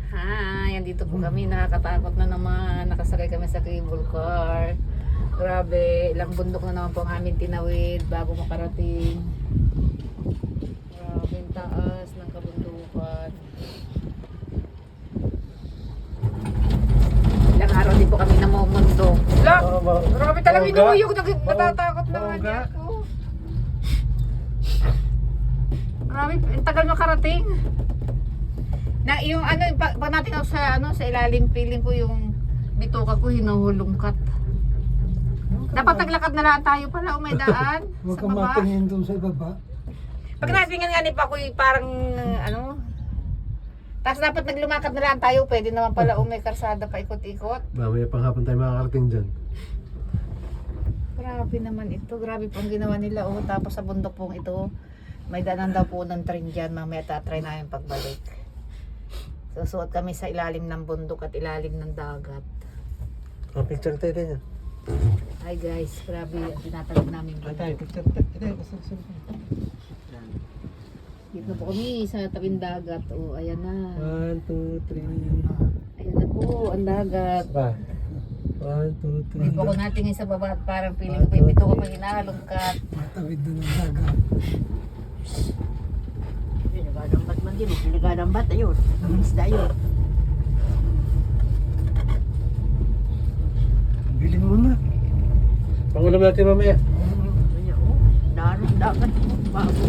Hi, andito po kami. Nakakatakot na naman. Nakasakay kami sa cable car. Grabe, ilang bundok na naman po ang aming tinawid bago makarating. Grabe, ang taas ng kabundukan. Ilang araw din po kami namumundok. Lang, grabe talaga inuyog. Natatakot na nga niya ako. Grabe, ang tagal makarating. Na yung ano, pag natin ako sa ilalim, feeling ko yung bituka ko hinuhulungkat. Dapat naglakad na lang tayo pala o may daan Huwag sa kang baba. matingin doon sa ibaba. Pag natingin nga ni pa ako parang ano. Tapos dapat naglumakad na lang tayo, pwede naman pala o may karsada pa ikot-ikot. Mamaya pang hapon tayo makakarating dyan. Grabe naman ito, grabe pong ginawa nila oh. Tapos sa bundok pong ito, may daanan daw po ng train dyan. Mamaya tatry namin pagbalik. Susuot kami sa ilalim ng bundok at ilalim ng dagat. Ang picture tayo din yan. Hi guys, grabe ang tinatawag namin Tayo, bundok. picture tayo. Dito po kami sa tabing dagat. Oh, ayan na. 1, 2, 3. Ayan na po, ang dagat. Pa. 1, 2, Hindi po ako natingin sa baba at parang feeling ko yung bito ko pag hinalungkat. Matawid doon ang dagat. Piligadambat man din, piligadambat ayun. Ang isda yun. Bilhin mo na. Pangulam natin mamaya. Dagat. Bago.